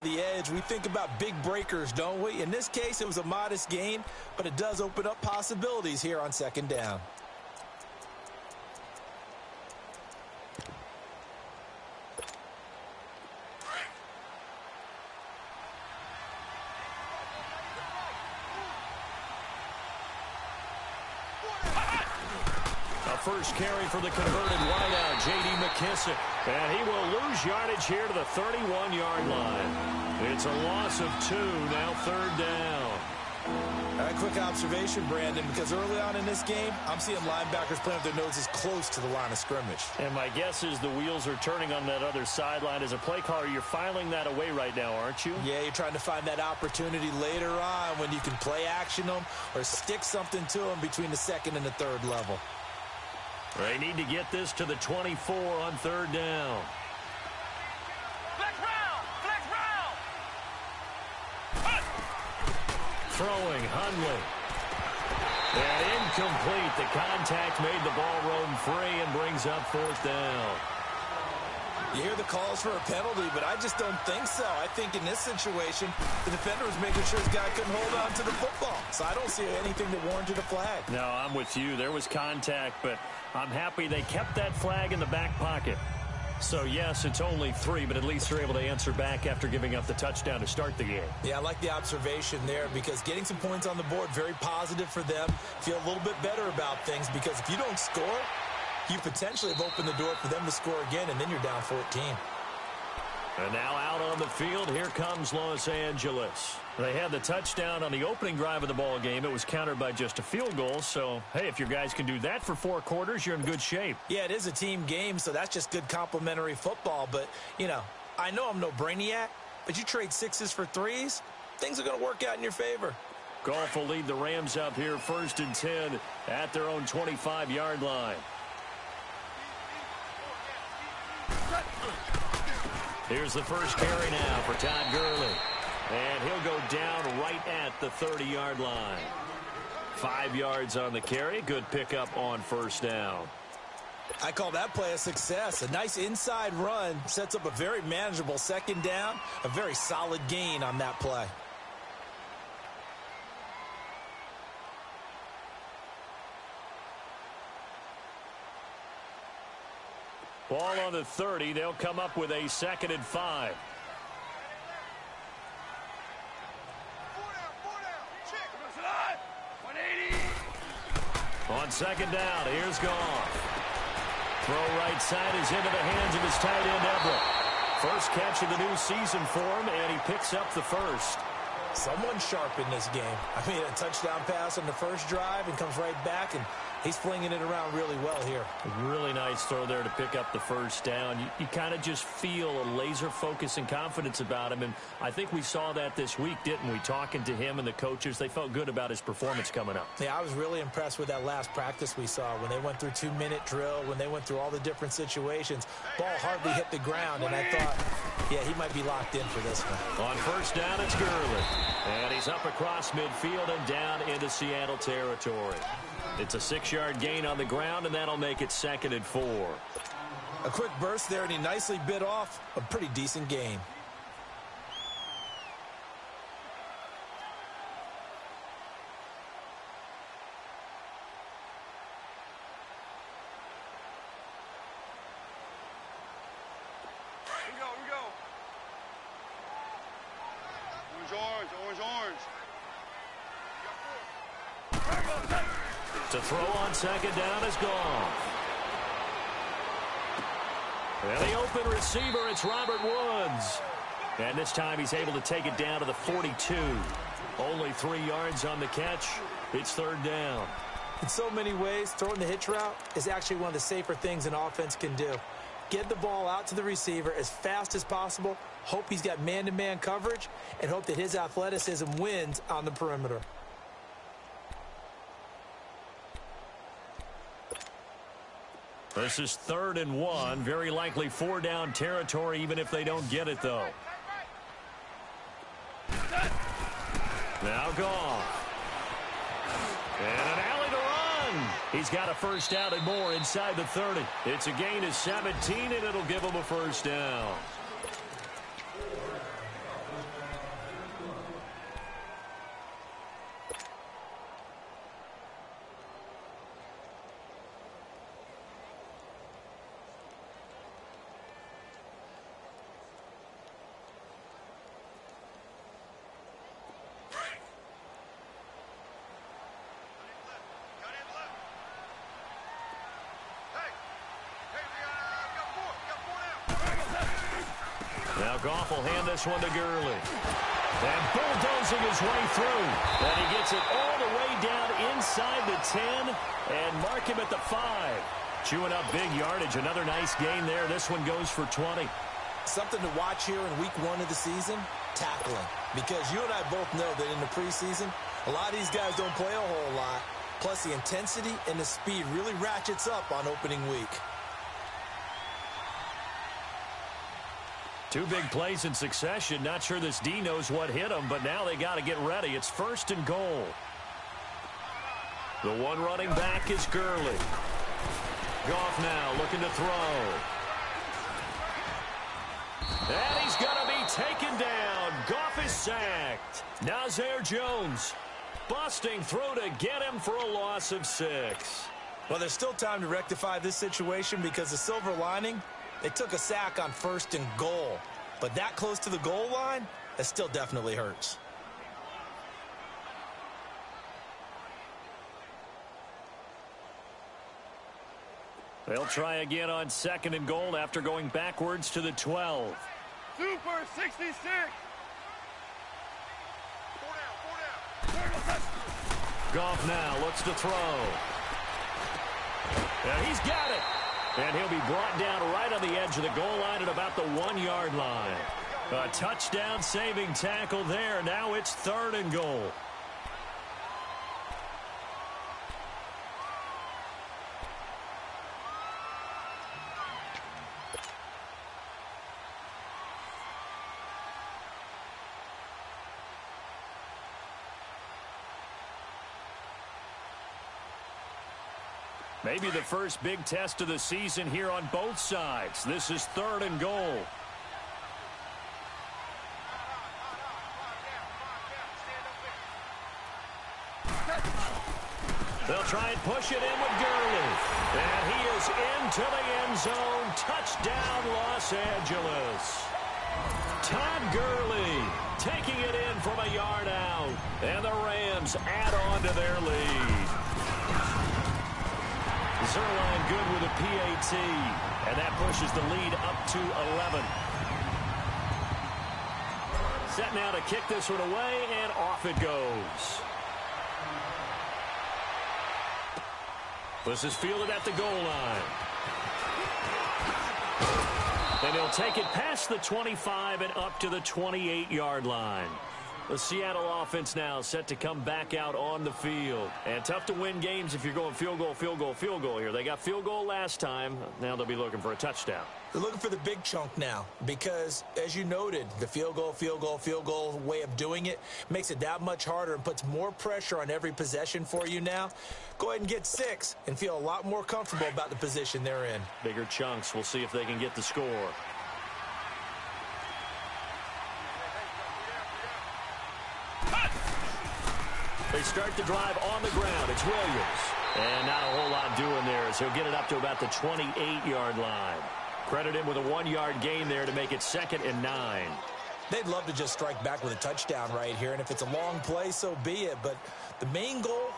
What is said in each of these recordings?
The edge, we think about big breakers, don't we? In this case, it was a modest gain, but it does open up possibilities here on second down. First carry for the converted wideout, J.D. McKissick. And he will lose yardage here to the 31-yard line. It's a loss of 2, now third down. A quick observation, Brandon, because early on in this game, I'm seeing linebackers playing with their noses close to the line of scrimmage. And my guess is the wheels are turning on that other sideline. As a play caller, you're filing that away right now, aren't you? Yeah, you're trying to find that opportunity later on when you can play action them or stick something to them between the second and the third level. They need to get this to the 24 on third down. Flex round! Flex round! Throwing, Hundley. And incomplete. The contact made the ball roam free and brings up fourth down. You hear the calls for a penalty, but I just don't think so. I think in this situation, the defender was making sure his guy couldn't hold on to the football. So I don't see anything that warranted a flag. No, I'm with you. There was contact, but I'm happy they kept that flag in the back pocket. So, yes, it's only 3, but at least they're able to answer back after giving up the touchdown to start the game. Yeah, I like the observation there because getting some points on the board, very positive for them. Feel a little bit better about things because if you don't score, you potentially have opened the door for them to score again, and then you're down 14. And now out on the field, here comes Los Angeles. They had the touchdown on the opening drive of the ball game. It was countered by just a field goal. So, hey, if your guys can do that for 4 quarters, you're in good shape. Yeah, it is a team game, so that's just good complimentary football. But, you know I'm no brainiac, but you trade 6s for 3s, things are going to work out in your favor. Goff will lead the Rams up here 1st and 10 at their own 25-yard line. Here's the first carry now for Todd Gurley. And he'll go down right at the 30-yard line. 5 yards on the carry. Good pickup on first down. I call that play a success. A nice inside run sets up a very manageable second down. A very solid gain on that play. Ball on the 30. They'll come up with a 2nd and 5. On second down, here's Goff. Throw right side is into the hands of his tight end, Everett. First catch of the new season for him, and he picks up the first. Someone sharp in this game. I mean, a touchdown pass on the first drive and comes right back, and he's flinging it around really well here. Really nice throw there to pick up the first down. You kind of just feel a laser focus and confidence about him, and I think we saw that this week, didn't we? Talking to him and the coaches, they felt good about his performance coming up. Yeah, I was really impressed with that last practice we saw when they went through 2-minute drill, when they went through all the different situations. Ball hardly hit the ground, and I thought, yeah, he might be locked in for this one. On first down, it's Gurley. And he's up across midfield and down into Seattle territory. It's a 6-yard gain on the ground, and that'll make it 2nd and 4. A quick burst there, and he nicely bit off a pretty decent gain. To throw on second down is Goff. And the open receiver, it's Robert Woods. And this time he's able to take it down to the 42. Only 3 yards on the catch. It's third down. In so many ways, throwing the hitch route is actually one of the safer things an offense can do. Get the ball out to the receiver as fast as possible, hope he's got man-to-man coverage, and hope that his athleticism wins on the perimeter. This is 3rd and 1. Very likely 4-down territory, even if they don't get it, though. Now Goff. And an alley to run. He's got a first down and more inside the 30. It's a gain of 17, and it'll give him a first down. Now Goff will hand this one to Gurley. And bulldozing his way through. And he gets it all the way down inside the 10 and mark him at the 5. Chewing up big yardage. Another nice gain there. This one goes for 20. Something to watch here in week 1 of the season, tackling. Because you and I both know that in the preseason, a lot of these guys don't play a whole lot. Plus the intensity and the speed really ratchets up on opening week. 2 big plays in succession. Not sure this D knows what hit him, but now they got to get ready. It's 1st and goal. The one running back is Gurley. Goff now looking to throw. And he's going to be taken down. Goff is sacked. Nazir Jones busting through to get him for a loss of 6. Well, there's still time to rectify this situation because the silver lining, they took a sack on 1st and goal. But that close to the goal line, that still definitely hurts. They'll try again on 2nd and goal after going backwards to the 12. Super 66. Goff now looks to throw. And he's got it. And he'll be brought down right on the edge of the goal line at about the 1-yard line. A touchdown saving tackle there. Now it's 3rd and goal. Maybe the first big test of the season here on both sides. This is 3rd and goal. They'll try and push it in with Gurley. And he is into the end zone. Touchdown, Los Angeles. Todd Gurley taking it in from a yard out. And the Rams add on to their lead. Zerline good with a PAT, and that pushes the lead up to 11. Set now to kick this one away, and off it goes. This is fielded at the goal line. And he'll take it past the 25 and up to the 28-yard line. The Seattle offense now set to come back out on the field. And tough to win games if you're going field goal, field goal, field goal here. They got field goal last time. Now they'll be looking for a touchdown. They're looking for the big chunk now because, as you noted, the field goal way of doing it makes it that much harder and puts more pressure on every possession for you now. Go ahead and get 6 and feel a lot more comfortable about the position they're in. Bigger chunks. We'll see if they can get the score. They start the drive on the ground. It's Williams. And not a whole lot doing there as he'll get it up to about the 28-yard line. Credit him with a 1-yard gain there to make it 2nd and 9. They'd love to just strike back with a touchdown right here, and if it's a long play, so be it. But the main goal,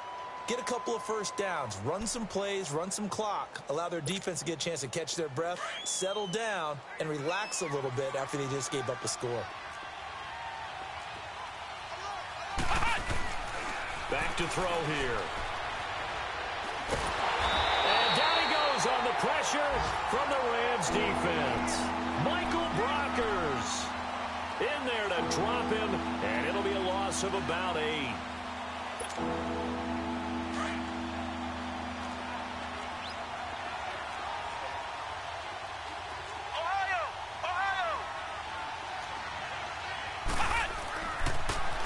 get a couple of first downs, run some plays, run some clock, allow their defense to get a chance to catch their breath, settle down, and relax a little bit after they just gave up a score. Back to throw here. And down he goes on the pressure from the Rams defense. Michael Brockers in there to drop him, and it'll be a loss of about 8.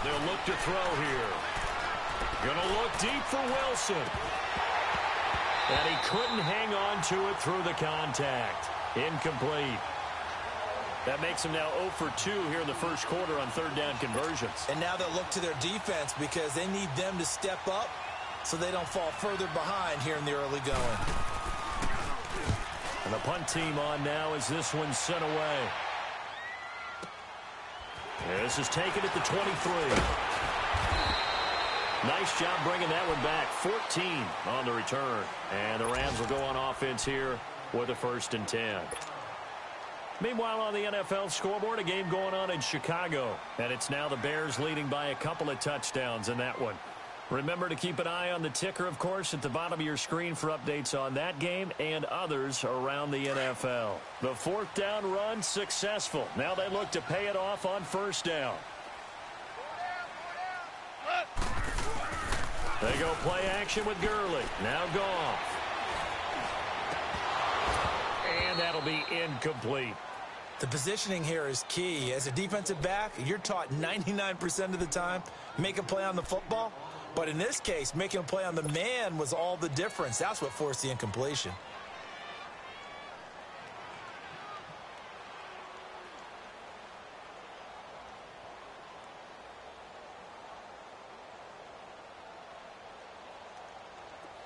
They'll look to throw here. Gonna look deep for Wilson. And he couldn't hang on to it through the contact. Incomplete. That makes him now 0 for 2 here in the first quarter on 3rd down conversions. And now they'll look to their defense because they need them to step up so they don't fall further behind here in the early going. And the punt team on now as this one's sent away. This is taken at the 23. Nice job bringing that one back. 14 on the return. And the Rams will go on offense here with a 1st and 10. Meanwhile, on the NFL scoreboard, a game going on in Chicago. And it's now the Bears leading by a couple of touchdowns in that one. Remember to keep an eye on the ticker, of course, at the bottom of your screen for updates on that game and others around the NFL. The fourth down run successful. Now they look to pay it off on first down. They go play action with Gurley. Now Goff. And that'll be incomplete. The positioning here is key. As a defensive back, you're taught 99% of the time, make a play on the football. But in this case, making a play on the man was all the difference. That's what forced the incompletion.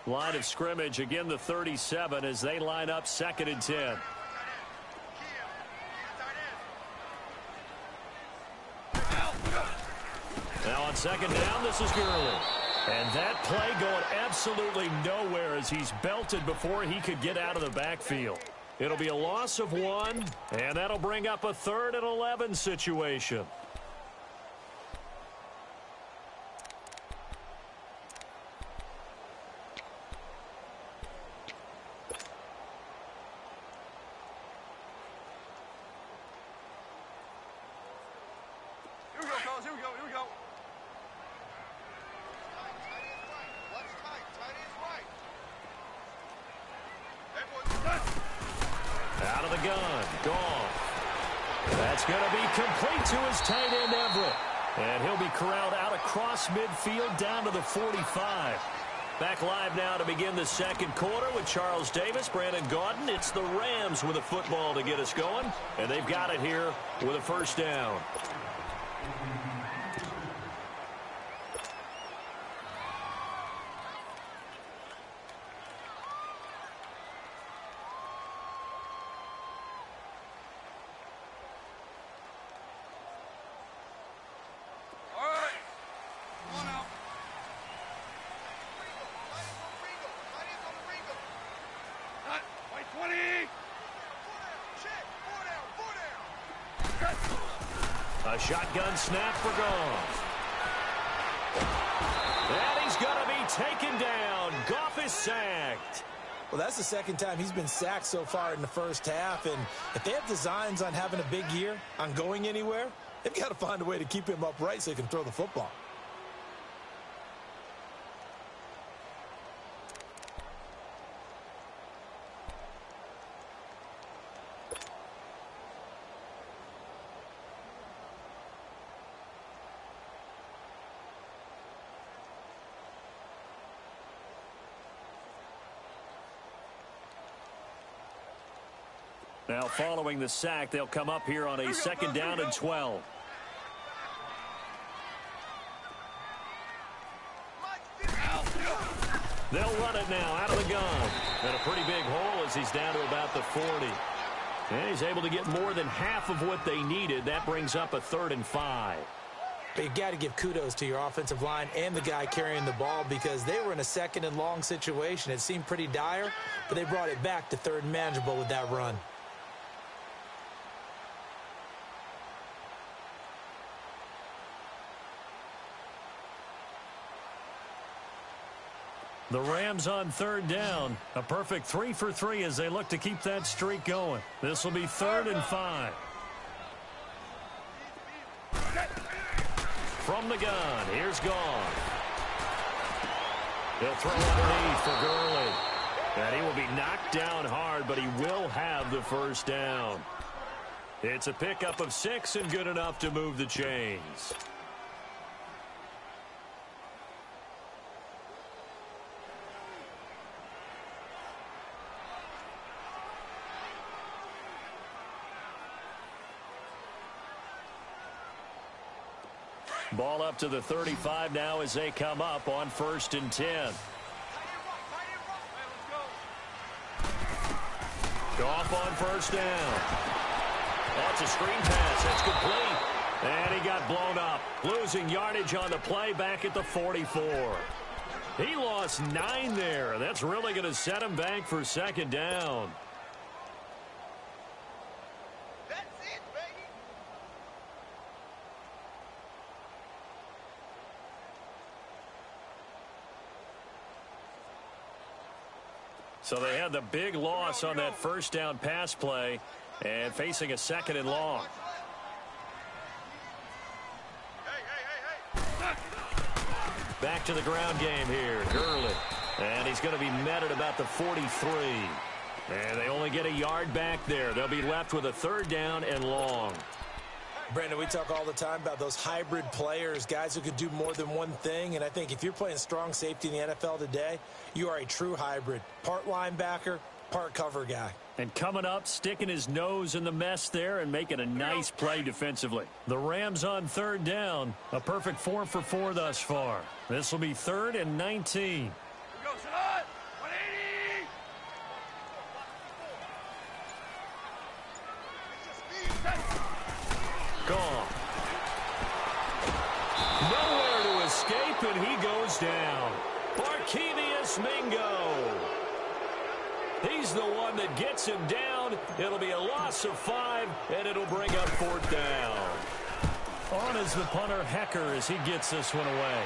Line of scrimmage, again the 37 as they line up 2nd and 10. Now on 2nd down, this is Gurley. And that play going absolutely nowhere as he's belted before he could get out of the backfield. It'll be a loss of 1, and that'll bring up a 3rd and 11 situation. Out of the gun, Goff. That's going to be complete to his tight end, Everett. And he'll be corralled out across midfield down to the 45. Back live now to begin the second quarter with Charles Davis, Brandon Gaudin. It's the Rams with a football to get us going, and they've got it here with a first down. A shotgun snap for Goff. And he's going to be taken down. Goff is sacked. Well, that's the second time he's been sacked so far in the first half. And if they have designs on having a big year, on going anywhere, they've got to find a way to keep him upright so he can throw the football. Now following the sack, they'll come up here on a 2nd down and 12. They'll run it now out of the gun. And a pretty big hole as he's down to about the 40. And he's able to get more than half of what they needed. That brings up a 3rd and 5. But you got to give kudos to your offensive line and the guy carrying the ball because they were in a 2nd and long situation. It seemed pretty dire, but they brought it back to 3rd and manageable with that run. The Rams on 3rd down. A perfect 3 for 3 as they look to keep that streak going. This will be 3rd and 5. From the gun, here's Goff. He'll throw underneath for Gurley. And he will be knocked down hard, but he will have the first down. It's a pickup of 6 and good enough to move the chains. Ball up to the 35 now as they come up on 1st and 10. Goff on first down. That's a screen pass. That's complete. And he got blown up. Losing yardage on the play back at the 44. He lost 9 there. That's really going to set him back for 2nd down. So they had the big loss on that first down pass play and facing a 2nd and long. Back to the ground game here. Gurley. And he's going to be met at about the 43. And they only get a yard back there. They'll be left with a 3rd down and long. Brandon, we talk all the time about those hybrid players, guys who could do more than one thing. And I think if you're playing strong safety in the NFL today, you are a true hybrid. Part linebacker, part cover guy. And coming up, sticking his nose in the mess there and making a nice play defensively. The Rams on 3rd down. A perfect 4 for 4 thus far. This will be 3rd and 19. Gone. Nowhere to escape, and he goes down. Barkevius Mingo. He's the one that gets him down. It'll be a loss of 5, and it'll bring up 4th down. On is the punter, Hecker, as he gets this one away.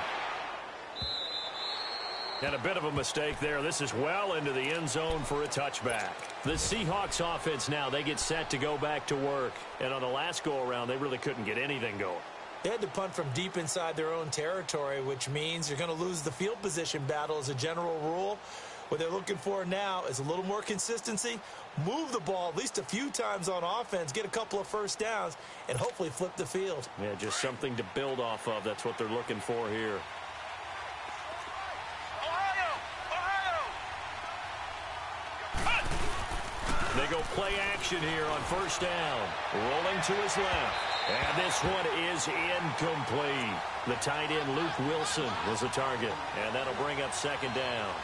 And a bit of a mistake there. This is well into the end zone for a touchback. The Seahawks offense now, they get set to go back to work. And on the last go-around, they really couldn't get anything going. They had to punt from deep inside their own territory, which means you're going to lose the field position battle as a general rule. What they're looking for now is a little more consistency, move the ball at least a few times on offense, get a couple of 1st downs, and hopefully flip the field. Yeah, just something to build off of. That's what they're looking for here. They go play action here on 1st down. Rolling to his left. And this one is incomplete. The tight end, Luke Wilson, was the target. And that'll bring up 2nd down.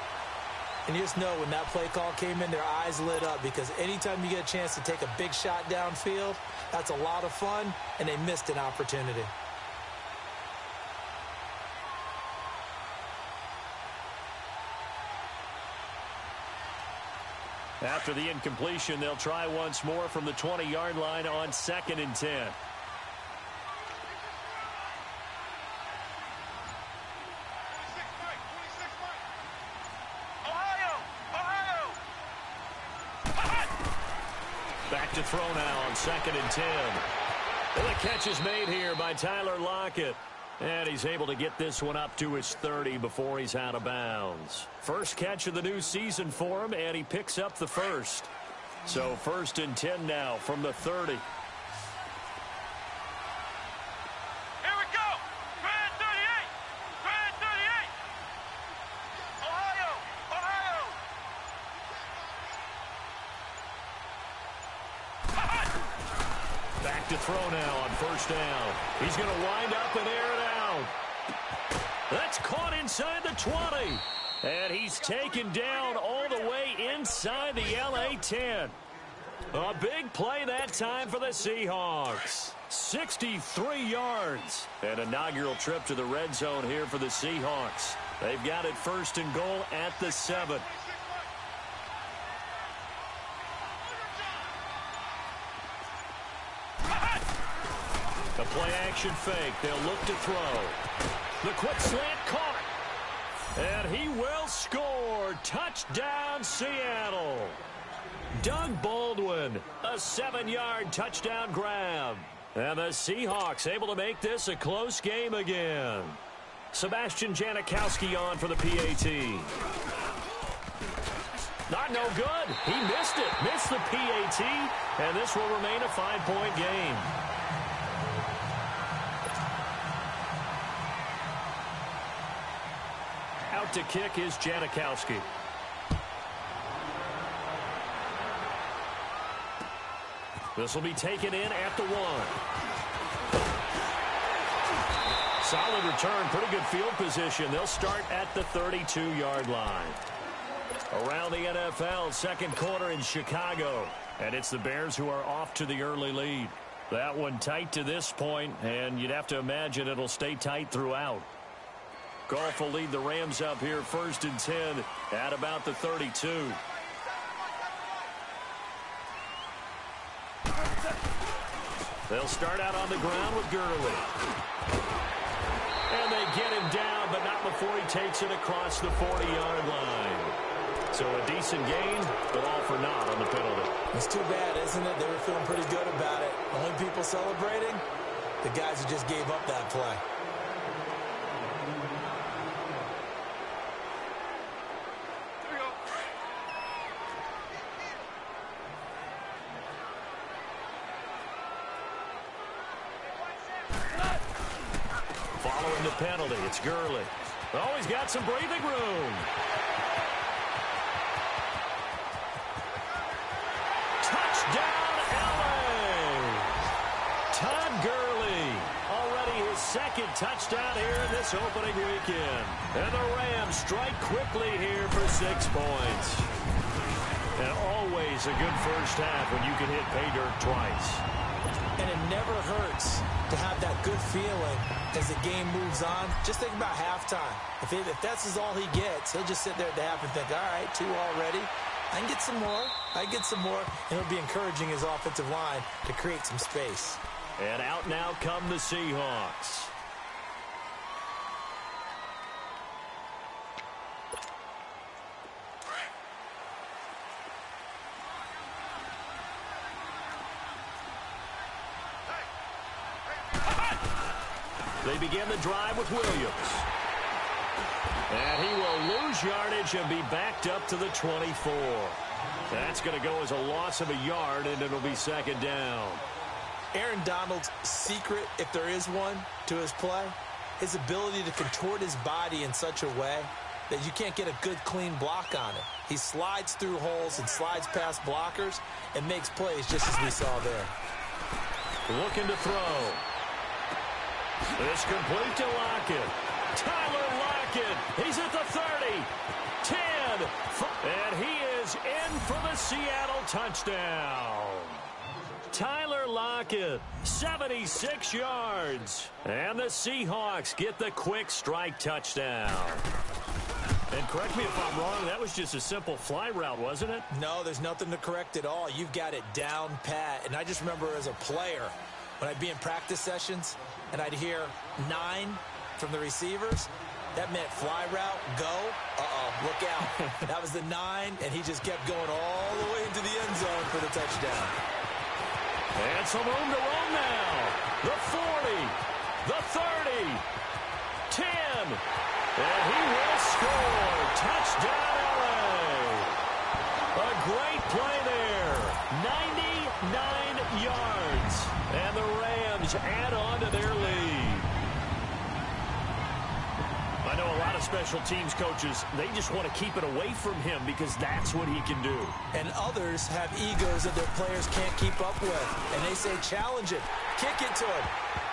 And you just know when that play call came in, their eyes lit up because anytime you get a chance to take a big shot downfield, that's a lot of fun, and they missed an opportunity. After the incompletion, they'll try once more from the 20-yard line on 2nd and 10. Back to throw now on 2nd and 10. Well, the catch is made here by Tyler Lockett. And he's able to get this one up to his 30 before he's out of bounds. First catch of the new season for him, and he picks up the first. So 1st and 10 now from the 30. Here we go. Grand 38. Grand 38. Ohio. Back to throw now on 1st down. He's going to wind up and air it out. That's caught inside the 20. And he's taken down all the way inside the LA 10. A big play that time for the Seahawks. 63 yards. An inaugural trip to the red zone here for the Seahawks. They've got it 1st and goal at the 7. The play action fake. They'll look to throw. The quick slant caught. And he will score. Touchdown, Seattle. Doug Baldwin, a 7-yard touchdown grab. And the Seahawks able to make this a close game again. Sebastian Janikowski on for the PAT. Not no good. He missed it. Missed the PAT. And this will remain a 5-point game. Out to kick is Janikowski. This will be taken in at the 1. Solid return, pretty good field position. They'll start at the 32-yard line. Around the NFL, second quarter in Chicago. And it's the Bears who are off to the early lead. That one tight to this point, and you'd have to imagine it'll stay tight throughout. Goff will lead the Rams up here 1st and 10 at about the 32. They'll start out on the ground with Gurley. And they get him down, but not before he takes it across the 40-yard line. So a decent gain, but all for naught on the penalty. It's too bad, isn't it? They were feeling pretty good about it. Only people celebrating, the guys who just gave up that play. Following the penalty, it's Gurley. Oh, he's got some breathing room. Touchdown, LA! Todd Gurley, already his second touchdown here in this opening weekend. And the Rams strike quickly here for 6 points. And always a good first half when you can hit pay dirt twice. And it never hurts to have that good feeling as the game moves on. Just think about halftime. If that's all he gets, he'll just sit there at the half and think, all right, 2 already. I can get some more. I can get some more. And it'll be encouraging his offensive line to create some space. And out now come the Seahawks. They begin the drive with Williams. And he will lose yardage and be backed up to the 24. That's going to go as a loss of a yard, and it'll be second down. Aaron Donald's secret, if there is one, to his play, his ability to contort his body in such a way that you can't get a good, clean block on it. He slides through holes and slides past blockers and makes plays just as we saw there. Looking to throw. It's complete to Lockett. Tyler Lockett. He's at the 30. 10. And he is in for the Seattle touchdown. Tyler Lockett, 76 yards. And the Seahawks get the quick strike touchdown. And correct me if I'm wrong, that was just a simple fly route, wasn't it? No, there's nothing to correct at all. You've got it down pat. And I just remember as a player, when I'd be in practice sessions and I'd hear 9 from the receivers, that meant fly route, go. Look out. That was the 9, and he just kept going all the way into the end zone for the touchdown. And some room to run now. The 40, the 30, 10, and he will score. Touchdown, LA. A great play there. 99 yards. And the Rams add on to their lead. I know a lot of special teams coaches, they just want to keep it away from him because that's what he can do. And others have egos that their players can't keep up with. And they say, challenge him, kick it to him.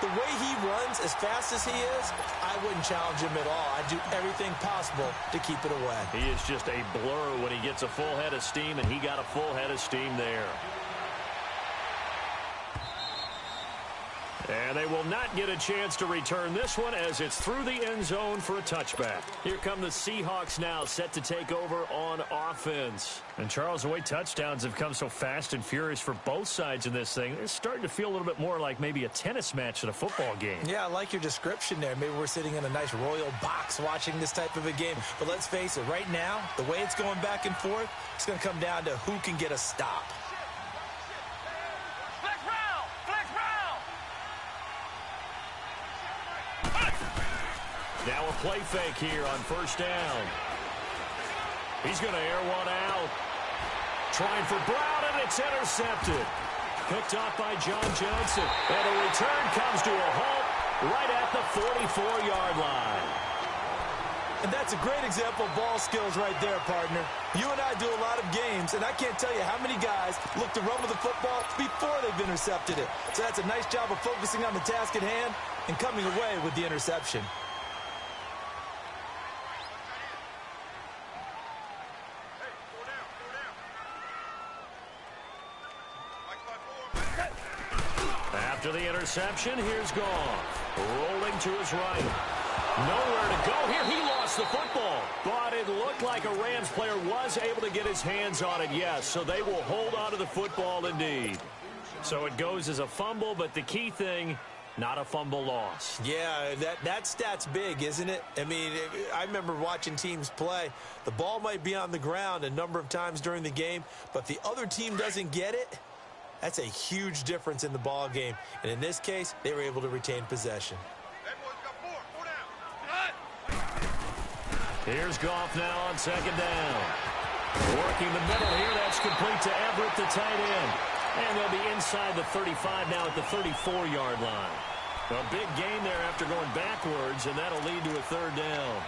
The way he runs as fast as he is, I wouldn't challenge him at all. I'd do everything possible to keep it away. He is just a blur when he gets a full head of steam, and he got a full head of steam there. And they will not get a chance to return this one as it's through the end zone for a touchback. Here come the Seahawks now, set to take over on offense. And Charles, the way touchdowns have come so fast and furious for both sides in this thing, it's starting to feel a little bit more like maybe a tennis match than a football game. Yeah, I like your description there. Maybe we're sitting in a nice royal box watching this type of a game. But let's face it, right now, the way it's going back and forth, it's going to come down to who can get a stop. Now a play fake here on first down. He's going to air one out. Trying for Brown, and it's intercepted. Picked off by John Johnson. And a return comes to a halt right at the 44-yard line. And that's a great example of ball skills right there, partner. You and I do a lot of games, and I can't tell you how many guys look to run with the football before they've intercepted it. So that's a nice job of focusing on the task at hand and coming away with the interception. After the interception, here's Goff. Rolling to his right. Nowhere to go here. He lost the football. But it looked like a Rams player was able to get his hands on it, yes. So they will hold on to the football indeed. So it goes as a fumble, but the key thing, not a fumble loss. Yeah, that stat's big, isn't it? I mean, I remember watching teams play. The ball might be on the ground a number of times during the game, but if the other team doesn't get it, that's a huge difference in the ball game. And in this case, they were able to retain possession. Here's Goff now on second down. Working the middle here. That's complete to Everett, the tight end. And they'll be inside the 35 now at the 34-yard line. A big gain there after going backwards, and that'll lead to a third down.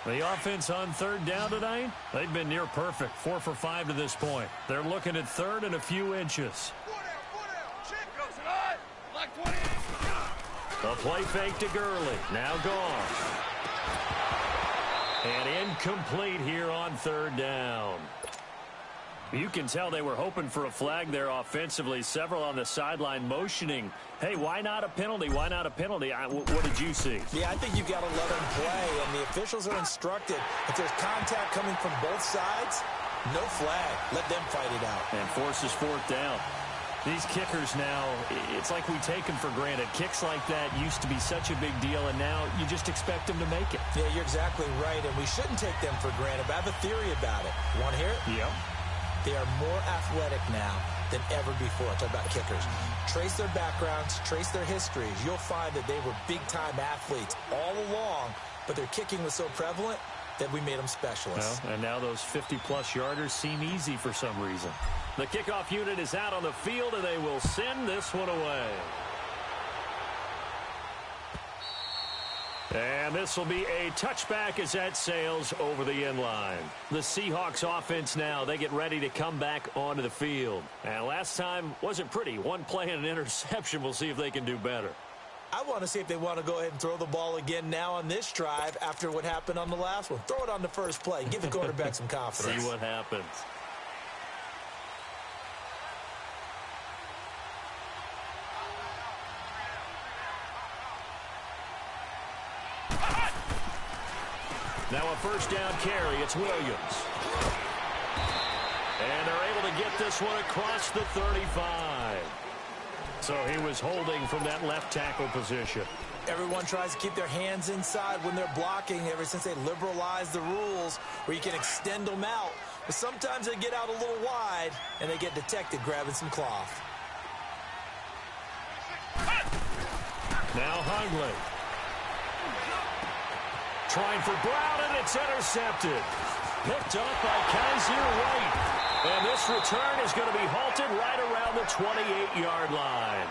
The offense on third down tonight, they've been near perfect. 4 for 5 to this point. They're looking at third and a few inches. A play fake to Gurley. Now gone. And incomplete here on third down. You can tell they were hoping for a flag there offensively. Several on the sideline motioning. Hey, why not a penalty? Why not a penalty? What did you see? Yeah, I think you've got to let them play, and the officials are instructed. If there's contact coming from both sides, no flag. Let them fight it out. And forces fourth down. These kickers now, it's like we take them for granted. Kicks like that used to be such a big deal, and now you just expect them to make it. Yeah, you're exactly right, and we shouldn't take them for granted. But I have a theory about it. Want to hear it? Yeah. They are more athletic now than ever before. Talk about kickers. Trace their backgrounds, trace their histories. You'll find that they were big-time athletes all along, but their kicking was so prevalent that we made them specialists. Well, and now those 50-plus yarders seem easy for some reason. The kickoff unit is out on the field, and they will send this one away. And this will be a touchback as that sails over the end line. The Seahawks offense now, they get ready to come back onto the field. And last time wasn't pretty. One play and an interception. We'll see if they can do better. I want to see if they want to go ahead and throw the ball again now on this drive after what happened on the last one. Throw it on the first play. Give the quarterback some confidence. See what happens. Now a first down carry. It's Williams. And they're able to get this one across the 35. So he was holding from that left tackle position. Everyone tries to keep their hands inside when they're blocking ever since they liberalized the rules where you can extend them out. But sometimes they get out a little wide and they get detected grabbing some cloth. Now Hungley. Trying for Brown, and it's intercepted. Picked up by Kaiser White. And this return is going to be halted right around the 28-yard line.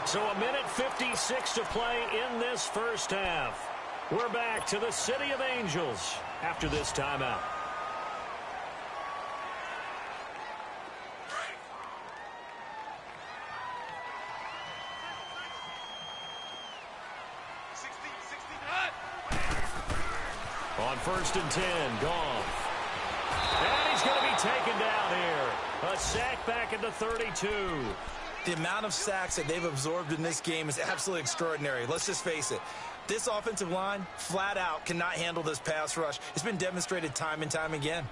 So a minute 56 to play in this first half. We're back to the City of Angels after this timeout. On first and 10, Goff. And he's going to be taken down here. A sack back at the 32. The amount of sacks that they've absorbed in this game is absolutely extraordinary. Let's just face it. This offensive line, flat out, cannot handle this pass rush. It's been demonstrated time and time again.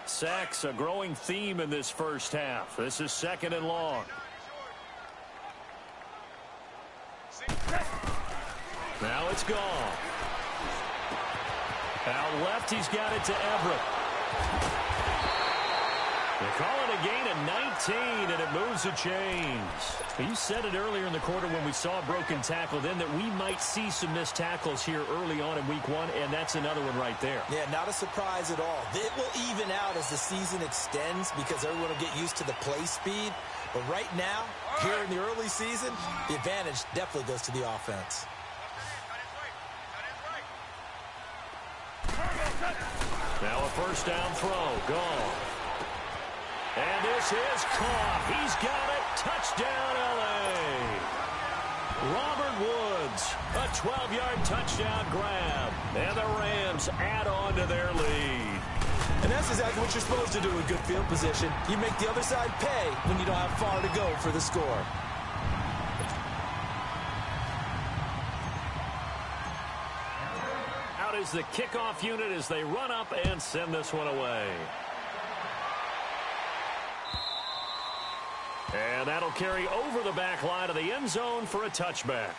Sacks, a growing theme in this first half. This is second and long. Now it's gone. Out left, he's got it to Everett. They call it a gain of 19, and it moves the chains. You said it earlier in the quarter when we saw a broken tackle then that we might see some missed tackles here early on in week one, and that's another one right there. Yeah, not a surprise at all. It will even out as the season extends because everyone will get used to the play speed. But right now, here in the early season, the advantage definitely goes to the offense. Now a first down throw. Gone. And this is caught. He's got it. Touchdown, L.A. Robert Woods, a 12-yard touchdown grab. And the Rams add on to their lead. And that's exactly what you're supposed to do with good field position. You make the other side pay when you don't have far to go for the score. is the kickoff unit as they run up and send this one away. And that'll carry over the back line of the end zone for a touchback.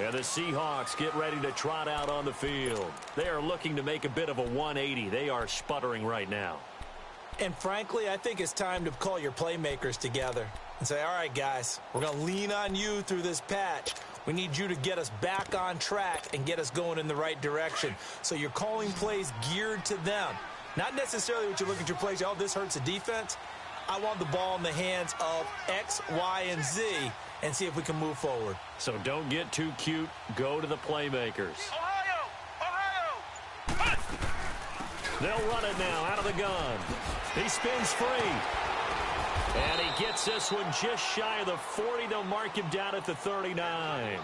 And the Seahawks get ready to trot out on the field. They are looking to make a bit of a 180. They are sputtering right now. And frankly, I think it's time to call your playmakers together and say, all right, guys, we're going to lean on you through this patch. We need you to get us back on track and get us going in the right direction. So you're calling plays geared to them. Not necessarily what you look at your plays, oh, this hurts the defense. I want the ball in the hands of X, Y, and Z and see if we can move forward. So don't get too cute. Go to the playmakers. Ohio! They'll run it now out of the gun. He spins free. And he gets this one just shy of the 40. They'll mark him down at the 39.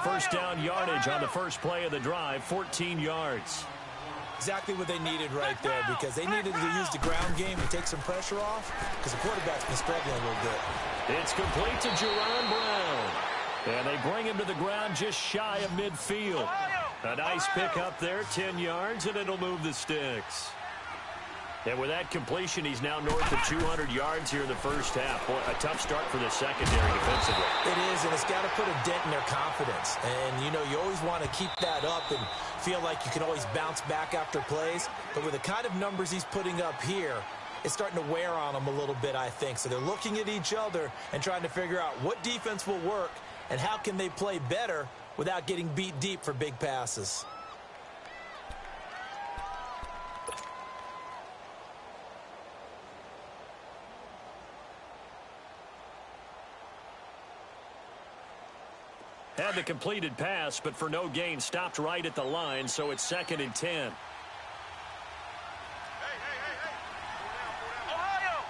First down yardage on the first play of the drive, 14 yards. Exactly what they needed right there, because they needed to use the ground game to take some pressure off, because the quarterback's been struggling a little bit. It's complete to Jerron Brown. And they bring him to the ground just shy of midfield. A nice pick up there, 10 yards, and it'll move the sticks. And with that completion, he's now north of 200 yards here in the first half. Boy, a tough start for the secondary defensively. It is, and it's got to put a dent in their confidence. And, you know, you always want to keep that up and feel like you can always bounce back after plays. But with the kind of numbers he's putting up here, it's starting to wear on them a little bit, I think. So they're looking at each other and trying to figure out what defense will work and how can they play better without getting beat deep for big passes. Had the completed pass, but for no gain, stopped right at the line, so it's 2nd and 10. Ohio!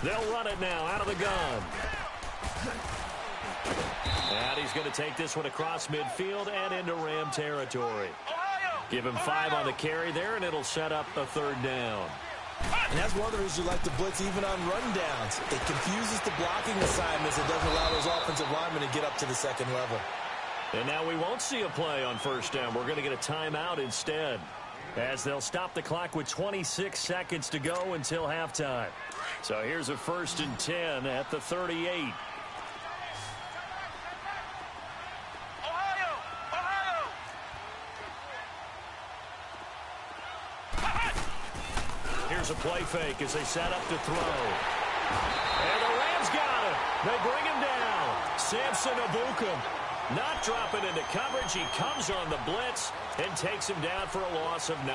They'll run it now out of the gun. And he's going to take this one across midfield and into Ram territory. Give him 5 on the carry there, and it'll set up a 3rd down. And that's one of the reasons you like to blitz even on rundowns. It confuses the blocking assignments. It doesn't allow those offensive linemen to get up to the second level. And now we won't see a play on first down. We're going to get a timeout instead, as they'll stop the clock with 26 seconds to go until halftime. So here's a 1st and 10 at the 38. Here's a play fake as they set up to throw. And the Rams got him. They bring him down. Samson Abukum not dropping into coverage. He comes on the blitz and takes him down for a loss of 9.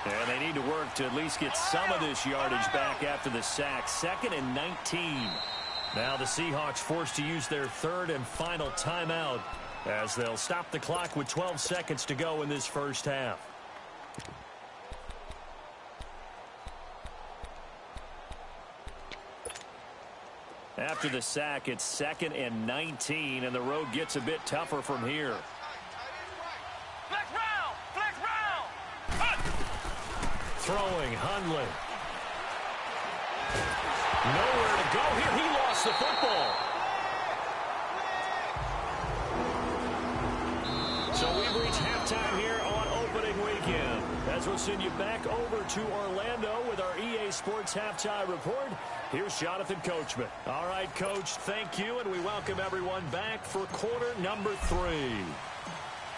And they need to work to at least get some of this yardage back after the sack. 2nd and 19. Now the Seahawks forced to use their 3rd and final timeout as they'll stop the clock with 12 seconds to go in this first half. After the sack, it's 2nd and 19, and the road gets a bit tougher from here. Flex round! Throwing, Hundley. Nowhere to go here. He lost the football. So we've reached halftime here on opening weekend, as we'll send you back over to Orlando with our EA Sports Halftime Report. Here's Jonathan Coachman. All right, Coach, thank you, and we welcome everyone back for quarter number 3.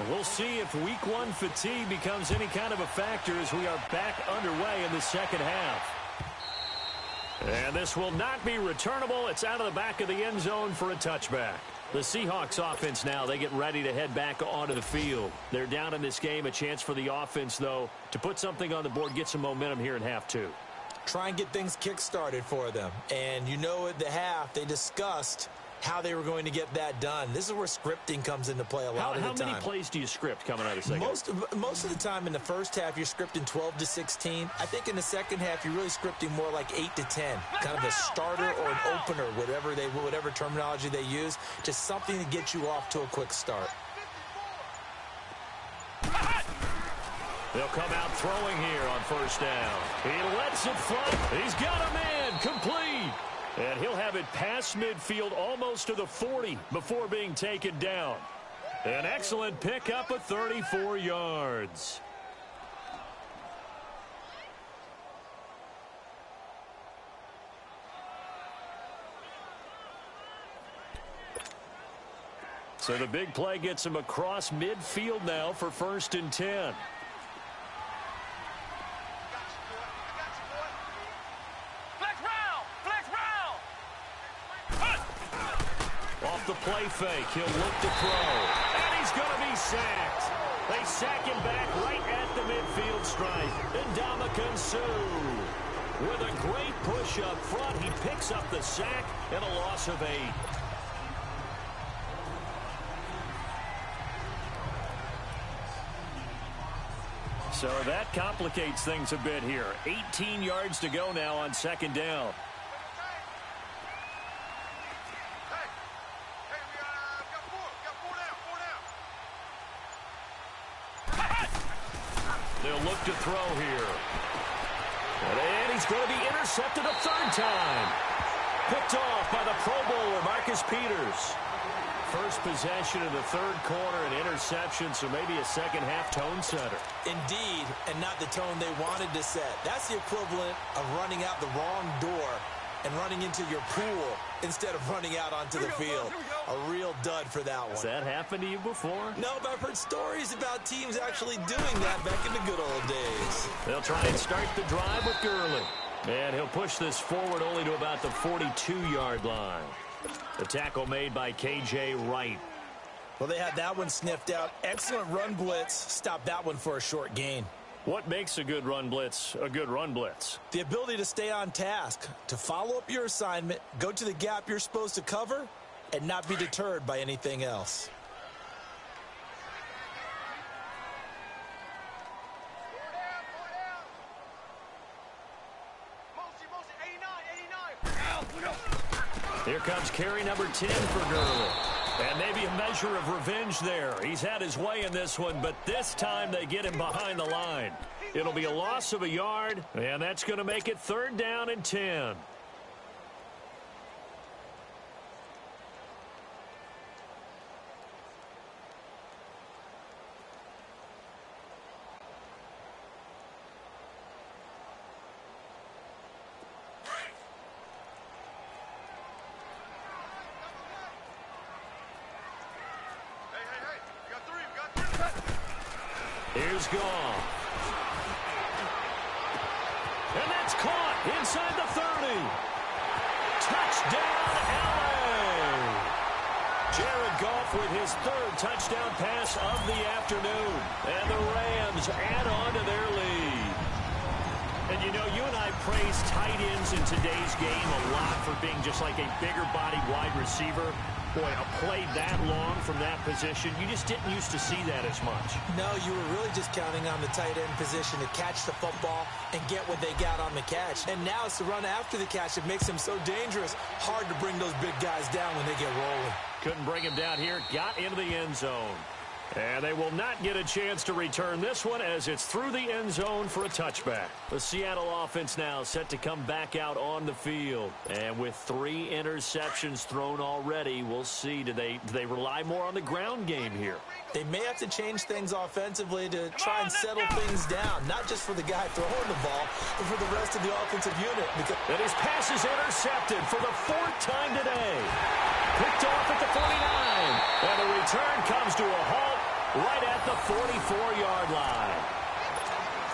We'll see if week 1 fatigue becomes any kind of a factor as we are back underway in the second half. And this will not be returnable. It's out of the back of the end zone for a touchback. The Seahawks offense now, they get ready to head back onto the field. They're down in this game. A chance for the offense, though, to put something on the board, get some momentum here in half 2. Try and get things kick-started for them. And you know at the half, they discussed how they were going to get that done. This is where scripting comes into play a lot of the time. How many plays do you script coming out of the second? Most of the time in the first half, you're scripting 12 to 16. I think in the second half, you're really scripting more like 8 to 10. Kind of a starter or an opener, whatever terminology they use. Just something to get you off to a quick start. They'll come out throwing here on first down. He lets it fly. He's got a man complete. And he'll have it past midfield almost to the 40 before being taken down. An excellent pickup of 34 yards. So the big play gets him across midfield now for 1st and 10. Off the play fake, he'll look to throw. And he's going to be sacked. They sack him back right at the midfield stripe. Ndamukong Suh with a great push up front. He picks up the sack and a loss of 8. So that complicates things a bit here. 18 yards to go now on 2nd down. They'll look to throw here. And he's going to be intercepted a 3rd time. Picked off by the Pro Bowler, Marcus Peters. First possession of the 3rd quarter, an interception, so maybe a second-half tone setter. Indeed, and not the tone they wanted to set. That's the equivalent of running out the wrong door and running into your pool instead of running out onto the field. A real dud for that one. Has that happened to you before? No, but I've heard stories about teams actually doing that back in the good old days. They'll try and start the drive with Gurley. And he'll push this forward only to about the 42-yard line. The tackle made by K.J. Wright. Well, they had that one sniffed out. Excellent run blitz. Stopped that one for a short gain. What makes a good run blitz a good run blitz? The ability to stay on task, to follow up your assignment, go to the gap you're supposed to cover, and not be deterred by anything else. Here comes carry number 10 for Gurley. And maybe a measure of revenge there. He's had his way in this one, but this time they get him behind the line. It'll be a loss of a yard, and that's going to make it 3rd down and 10. Here's Goff. And that's caught inside the 30. Touchdown, LA. Jared Goff with his 3rd touchdown pass of the afternoon. And the Rams add on to their lead. And you know, you and I praise tight ends in today's game a lot for being just like a bigger body wide receiver. Boy, a play that long from that position, you just didn't used to see that as much. No, you were really just counting on the tight end position to catch the football and get what they got on the catch. And now it's the run after the catch that makes him so dangerous. Hard to bring those big guys down when they get rolling. Couldn't bring him down here. Got into the end zone. And they will not get a chance to return this one as it's through the end zone for a touchback. The Seattle offense now set to come back out on the field. And with 3 interceptions thrown already, we'll see. Do they rely more on the ground game here? They may have to change things offensively to try and settle things down. Not just for the guy throwing the ball, but for the rest of the offensive unit. And his pass is intercepted for the 4th time today. Picked off at the 49. And the return comes to a halt right at the 44-yard line.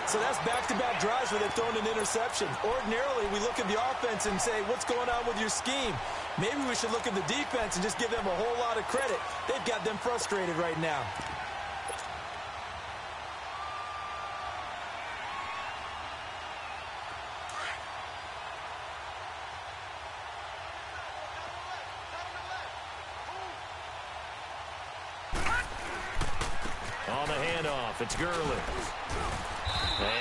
So that's back-to-back drives where they've thrown an interception. Ordinarily, we look at the offense and say, what's going on with your scheme? Maybe we should look at the defense and just give them a whole lot of credit. They've got them frustrated right now. On the handoff, it's Gurley.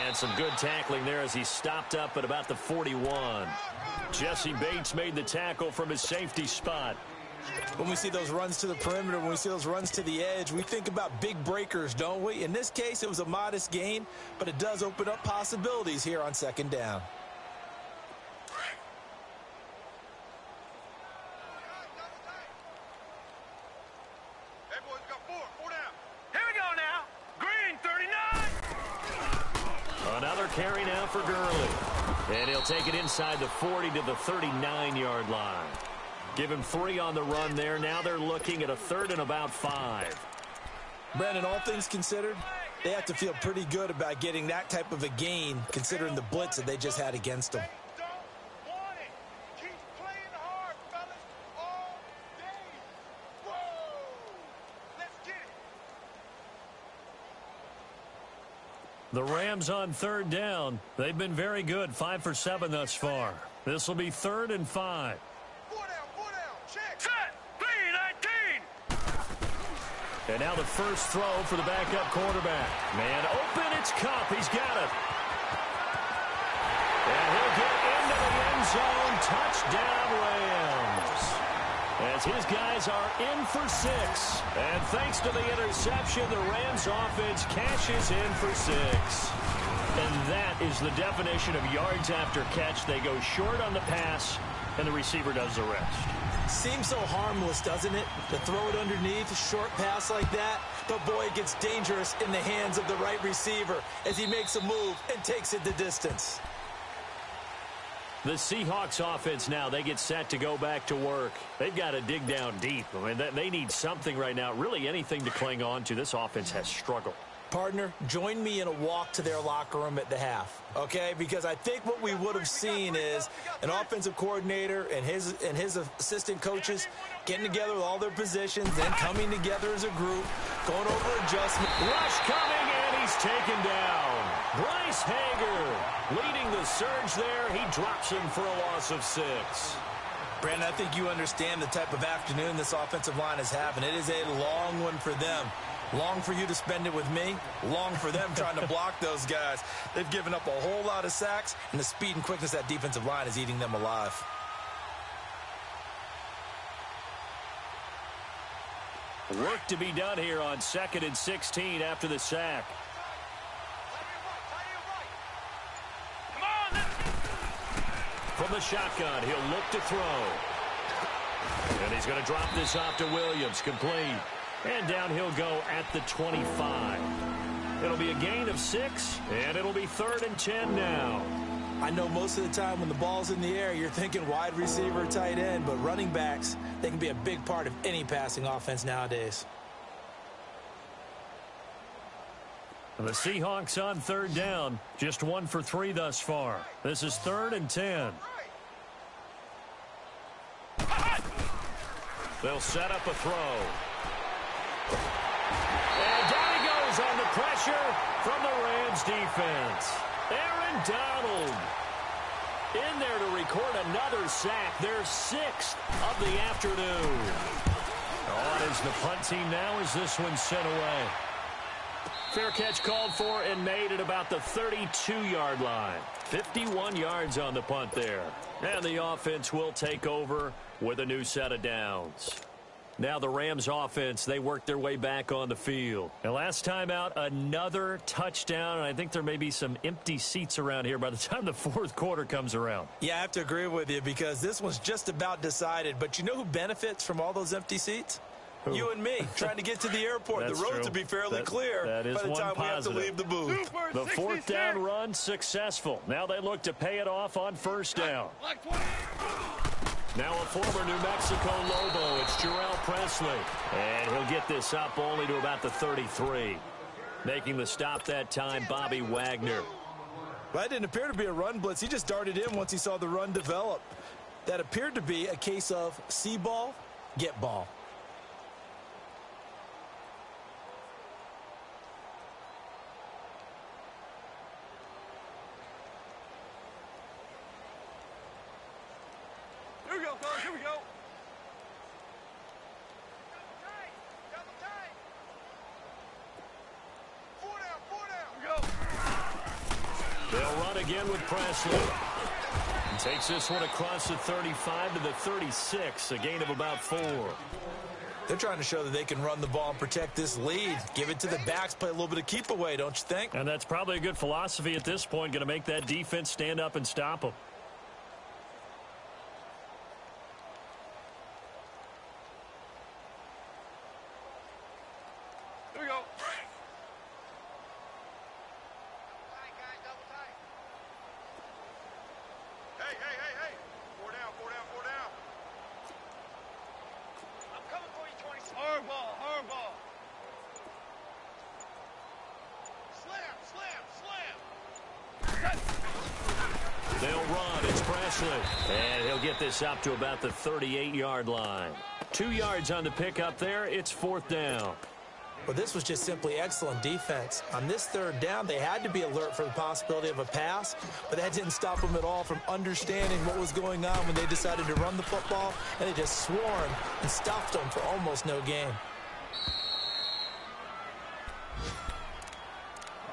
And some good tackling there as he stopped up at about the 41. Jesse Bates made the tackle from his safety spot. When we see those runs to the perimeter, when we see those runs to the edge, we think about big breakers, don't we? In this case, it was a modest gain, but it does open up possibilities here on 2nd down. Hey, boys, got 4. Another carry now for Gurley. And he'll take it inside the 40 to the 39-yard line. Give him 3 on the run there. Now they're looking at a 3rd and about 5. Brandon, all things considered, they have to feel pretty good about getting that type of a gain considering the blitz that they just had against them. The Rams on 3rd down. They've been very good, 5 for 7 thus far. This will be 3rd and 5. 4 down, check. Set, B-19. And now the first throw for the backup quarterback. Man open, it's Cup. He's got it. And he'll get into the end zone. Touchdown, Rams. As his guys are in for 6. And thanks to the interception, the Rams offense cashes in for 6. And that is the definition of yards after catch. They go short on the pass, and the receiver does the rest. Seems so harmless, doesn't it? To throw it underneath, a short pass like that. But boy, it gets dangerous in the hands of the right receiver as he makes a move and takes it the distance. The Seahawks offense now, they get set to go back to work. They've got to dig down deep. I mean, they need something right now, really anything to cling on to. This offense has struggled. Partner, join me in a walk to their locker room at the half, okay? Because I think what we would have seen is an offensive coordinator and his assistant coaches getting together with all their positions, then coming together as a group, going over adjustment. Rush coming, and he's taken down. Bryce Hager leading the surge there. He drops him for a loss of 6. Brandon, I think you understand the type of afternoon this offensive line is having. It is a long one for them. Long for you to spend it with me. Long for them trying to block those guys. They've given up a whole lot of sacks, and the speed and quickness of that defensive line is eating them alive. Work to be done here on 2nd and 16 after the sack. From the shotgun, he'll look to throw. And he's going to drop this off to Williams. Complete. And down he'll go at the 25. It'll be a gain of 6, and it'll be 3rd and 10 now. I know most of the time when the ball's in the air, you're thinking wide receiver, tight end, but running backs, they can be a big part of any passing offense nowadays. The Seahawks on 3rd down, just 1 for 3 thus far. This is 3rd and 10. They'll set up a throw. And down he goes on the pressure from the Rams defense. Aaron Donald in there to record another sack. Their 6th of the afternoon. On is the punt team now as this one's sent away. Fair catch called for and made at about the 32-yard line. 51 yards on the punt there. And the offense will take over with a new set of downs. Now the Rams offense, they work their way back on the field. And last time out, another touchdown. And I think there may be some empty seats around here by the time the 4th quarter comes around. Yeah, I have to agree with you because this one's just about decided. But you know who benefits from all those empty seats? Who? You and me, trying to get to the airport. The roads will be fairly clear by the time we have to leave the booth. The 4th down run successful. Now they look to pay it off on 1st down. Now a former New Mexico Lobo, it's Jarrell Presley. And he'll get this up only to about the 33. Making the stop that time, Bobby Wagner. Well, that didn't appear to be a run blitz. He just darted in once he saw the run develop. That appeared to be a case of see ball, get ball. Here we go, fellas. Here we go. They'll run again with Presley. And takes this one across the 35 to the 36, a gain of about 4. They're trying to show that they can run the ball and protect this lead. Give it to the backs, play a little bit of keep away, don't you think? And that's probably a good philosophy at this point, going to make that defense stand up and stop them. Here we go. Presley. And he'll get this up to about the 38-yard line. 2 yards on the pickup there. It's 4th down. Well, this was just simply excellent defense. On this 3rd down, they had to be alert for the possibility of a pass, but that didn't stop them at all from understanding what was going on when they decided to run the football, and they just swarmed and stuffed them for almost no gain.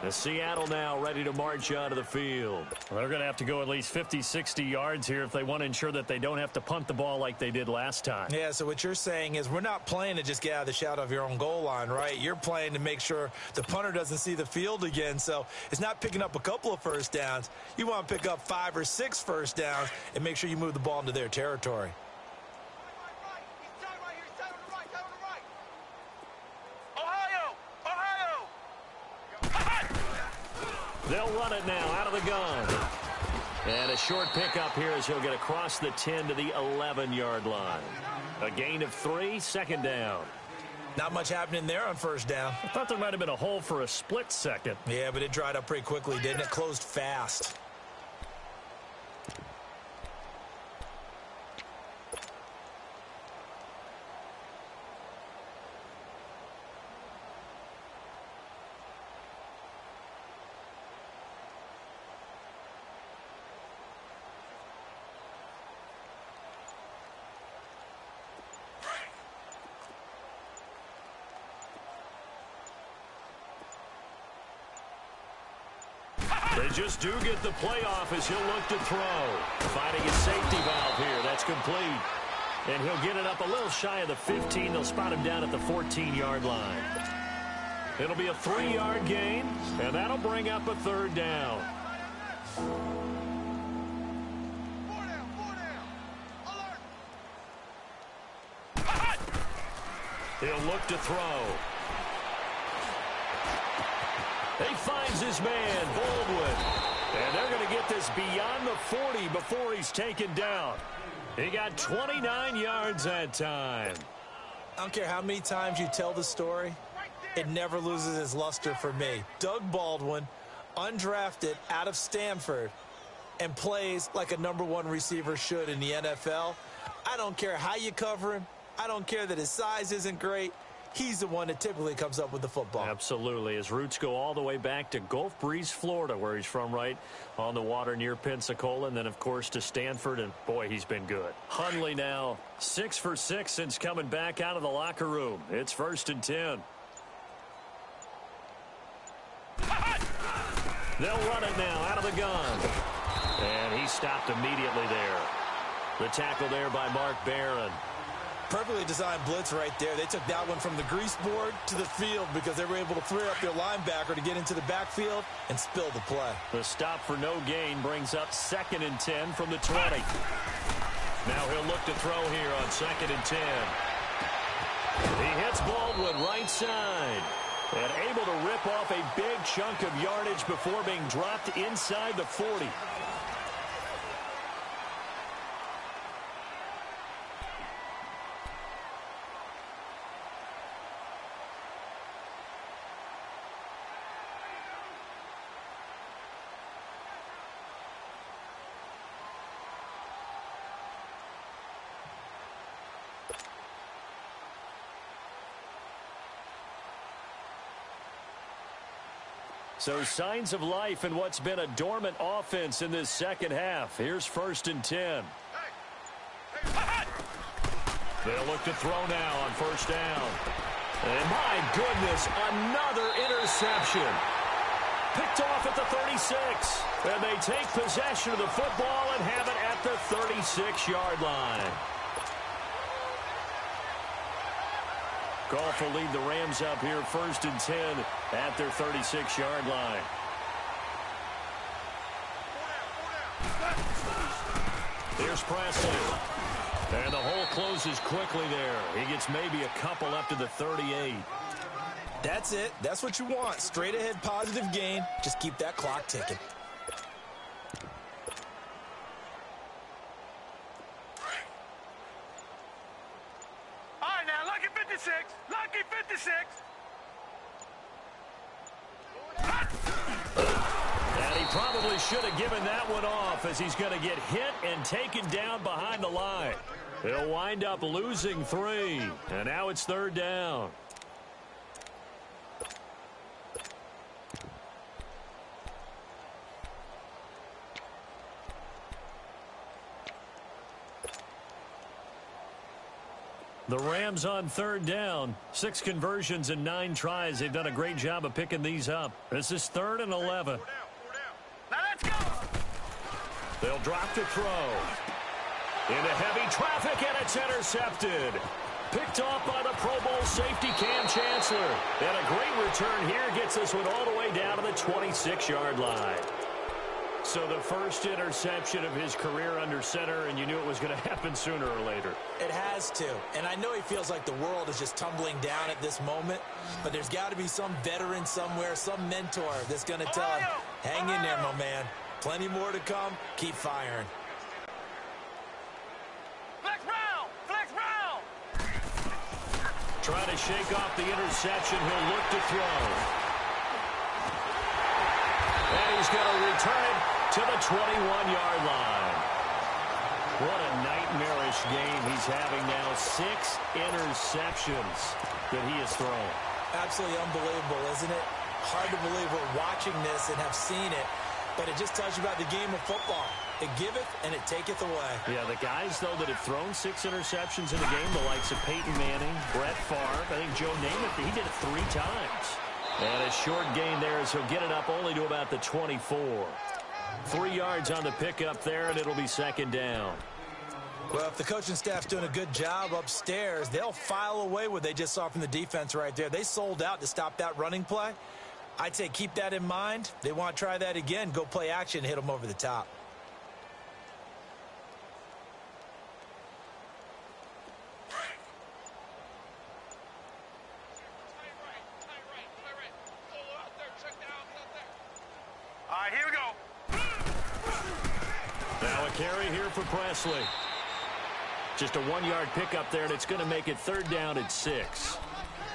The Seattle now ready to march out of the field. They're going to have to go at least 50, 60 yards here if they want to ensure that they don't have to punt the ball like they did last time. Yeah, so what you're saying is we're not playing to just get out of the shadow of your own goal line, right? You're playing to make sure the punter doesn't see the field again. So it's not picking up a couple of first downs. You want to pick up 5 or 6 first downs and make sure you move the ball into their territory. They'll run it now out of the gun. And a short pickup here as he'll get across the 10 to the 11-yard line. A gain of 3, 2nd down. Not much happening there on 1st down. I thought there might have been a hole for a split second. Yeah, but it dried up pretty quickly, didn't it? Closed fast. They just do get the playoff as he'll look to throw. Finding his safety valve here. That's complete. And he'll get it up a little shy of the 15. They'll spot him down at the 14-yard line. It'll be a 3-yard gain, and that'll bring up a 3rd down. 4 down. Alert. He'll look to throw. He finds his man, Baldwin. And they're going to get this beyond the 40 before he's taken down. He got 29 yards that time. I don't care how many times you tell the story, it never loses its luster for me. Doug Baldwin, undrafted out of Stanford, and plays like a #1 receiver should in the NFL. I don't care how you cover him. I don't care that his size isn't great. He's the one that typically comes up with the football. Absolutely. His roots go all the way back to Gulf Breeze, Florida, where he's from, right on the water near Pensacola, and then, of course, to Stanford, and, boy, he's been good. Hundley now 6 for 6 since coming back out of the locker room. It's 1st and 10. They'll run it now out of the gun. And he stopped immediately there. The tackle there by Mark Barron. Perfectly designed blitz right there. They took that one from the grease board to the field because they were able to free up their linebacker to get into the backfield and spill the play. The stop for no gain brings up 2nd and 10 from the 20. Now he'll look to throw here on 2nd and 10. He hits Baldwin right side and able to rip off a big chunk of yardage before being dropped inside the 40. So signs of life in what's been a dormant offense in this second half. Here's 1st and 10. They'll look to throw now on 1st down. And my goodness, another interception. Picked off at the 36. And they take possession of the football and have it at the 36-yard line. Goff will lead the Rams up here 1st and 10 at their 36-yard line. Here's Presley. And the hole closes quickly there. He gets maybe a couple up to the 38. That's it. That's what you want. Straight ahead positive gain. Just keep that clock ticking. All right, now, lucky 56. Lucky 56. And he Probably should have given that one off as he's going to get hit and taken down behind the line. He'll wind up losing 3, and now it's 3rd down. The Rams on 3rd down. 6 conversions and 9 tries. They've done a great job of picking these up. This is 3rd and 11. Now let's go. They'll drop to throw. Into heavy traffic, and it's intercepted. Picked off by the Pro Bowl safety Cam Chancellor. And a great return here gets this one all the way down to the 26-yard line. So the first interception of his career under center, and you knew it was going to happen sooner or later. It has to. And I know he feels like the world is just tumbling down at this moment, but there's got to be some veteran somewhere, some mentor that's going to tell him, hang in there, my man. Plenty more to come. Keep firing. Flex round. Flex round. Trying to shake off the interception. He'll look to throw. And he's going to return it to the 21-yard line. What a nightmarish game he's having now. 6 interceptions that he has thrown. Absolutely unbelievable, isn't it? Hard to believe we're watching this and have seen it, but it just tells you about the game of football. It giveth and it taketh away. Yeah, the guys, though, that have thrown 6 interceptions in a game, the likes of Peyton Manning, Brett Favre, I think Joe Namath, he did it 3 times. And a short gain there as he'll get it up only to about the 24. 3 yards on the pickup there, and it'll be 2nd down. Well, if the coaching staff's doing a good job upstairs, they'll file away what they just saw from the defense right there. They sold out to stop that running play. I'd say keep that in mind. They want to try that again. Go play action, hit them over the top. All right, here we go. Now a carry here for Presley. Just a 1-yard pickup there, and it's going to make it 3rd down at 6.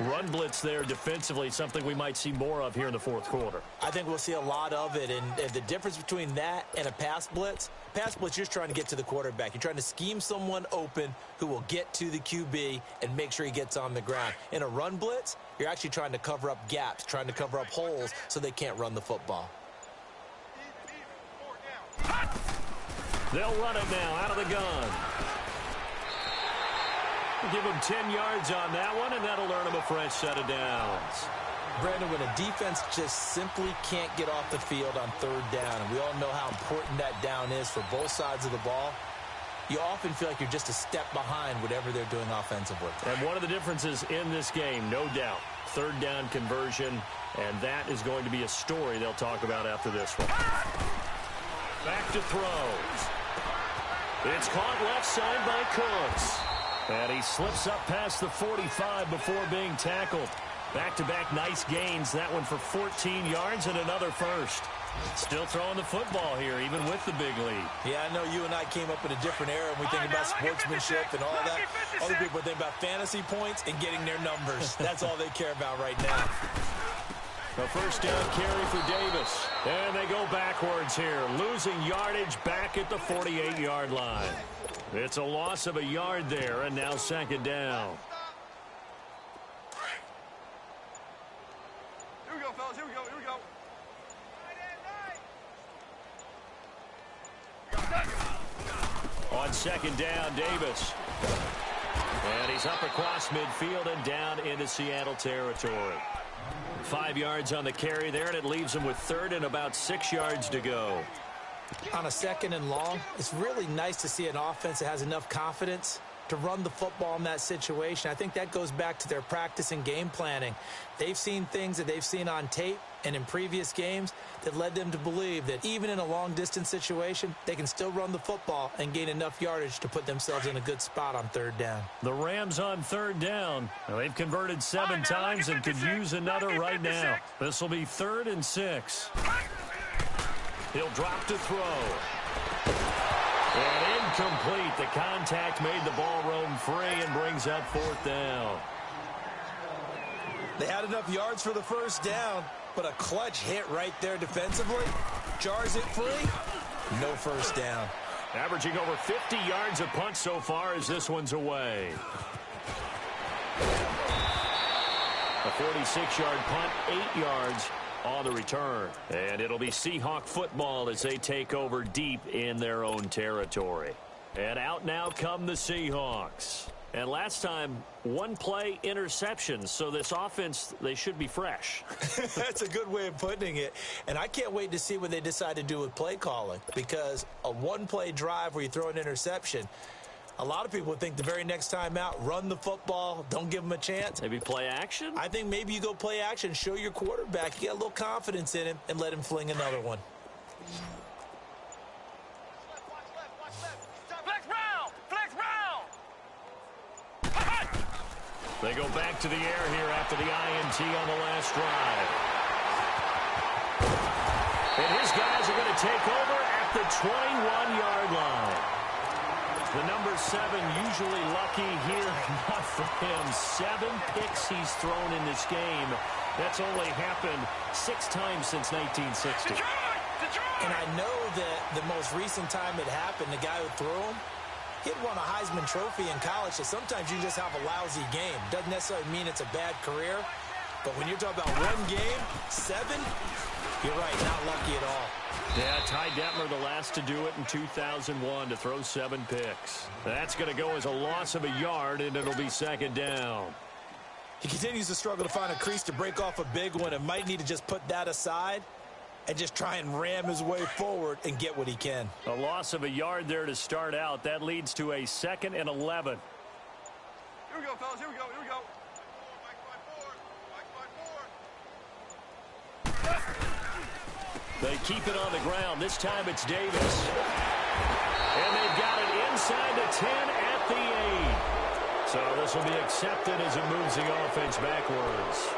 Run blitz there defensively, something we might see more of here in the 4th quarter. I think we'll see a lot of it, and the difference between that and a pass blitz, you're just trying to get to the quarterback. You're trying to scheme someone open who will get to the QB and make sure he gets on the ground. In a run blitz, you're actually trying to cover up gaps, trying to cover up holes so they can't run the football. They'll run it now out of the gun. Give him 10 yards on that one, and that'll earn him a fresh set of downs. Brandon, when a defense just simply can't get off the field on 3rd down, and we all know how important that down is for both sides of the ball, you often feel like you're just a step behind whatever they're doing offensively. And one of the differences in this game, no doubt, 3rd down conversion, and that is going to be a story they'll talk about after this one. Back to throws. It's caught left side by Cooks. And he slips up past the 45 before being tackled. Back-to-back nice gains. That one for 14 yards and another first. Still throwing the football here, even with the big lead. Yeah, I know you and I came up in a different era, and we think about sportsmanship and all that. Other people think about fantasy points and getting their numbers. That's all they care about right now. A 1st down carry for Davis. And they go backwards here, losing yardage back at the 48-yard line. It's a loss of a yard there, and now 2nd down. Here we go, fellas. Here we go. Here we go. On 2nd down, Davis. And he's up across midfield and down into Seattle territory. 5 yards on the carry there, and it leaves him with 3rd and about 6 yards to go. On a 2nd and long, it's really nice to see an offense that has enough confidence to run the football in that situation. I think that goes back to their practice and game planning. They've seen things that they've seen on tape and in previous games that led them to believe that even in a long-distance situation, they can still run the football and gain enough yardage to put themselves in a good spot on 3rd down. The Rams on 3rd down. Now, they've converted 7 times and could use another right now. This will be 3rd and 6. He'll drop to throw. And incomplete. The contact made the ball roam free and brings up 4th down. They had enough yards for the first down, but a clutch hit right there defensively jars it free. No first down. Averaging over 50 yards a punt so far as this one's away. A 46-yard punt, 8 yards on the return. And it'll be Seahawk football as they take over deep in their own territory. And out now come the Seahawks. And last time, one play interception. So this offense, they should be fresh. That's a good way of putting it. And I can't wait to see what they decide to do with play calling. Because a one-play drive where you throw an interception, a lot of people think the very next time out, run the football, don't give them a chance. Maybe play action? I think maybe you go play action, show your quarterback, you get a little confidence in him, and let him fling another one. They go back to the air here after the INT on the last drive. And his guys are going to take over at the 21-yard line. The number 7 usually lucky here. Not for him. 7 picks he's thrown in this game. That's only happened 6 times since 1960. And I know that the most recent time it happened, the guy who threw him, he had won a Heisman Trophy in college, so sometimes you just have a lousy game. Doesn't necessarily mean it's a bad career, but when you're talking about one game, 7, you're right, not lucky at all. Yeah, Ty Detmer, the last to do it in 2001, to throw 7 picks. That's going to go as a loss of a yard, and it'll be second down. He continues to struggle to find a crease to break off a big one and might need to just put that aside and just try and ram his way forward and get what he can. A loss of a yard there to start out. That leads to a 2nd and 11. Here we go, fellas. Here we go. Here we go. They keep it on the ground. This time it's Davis. And they've got it inside the 10 at the 8. So this will be accepted as it moves the offense backwards.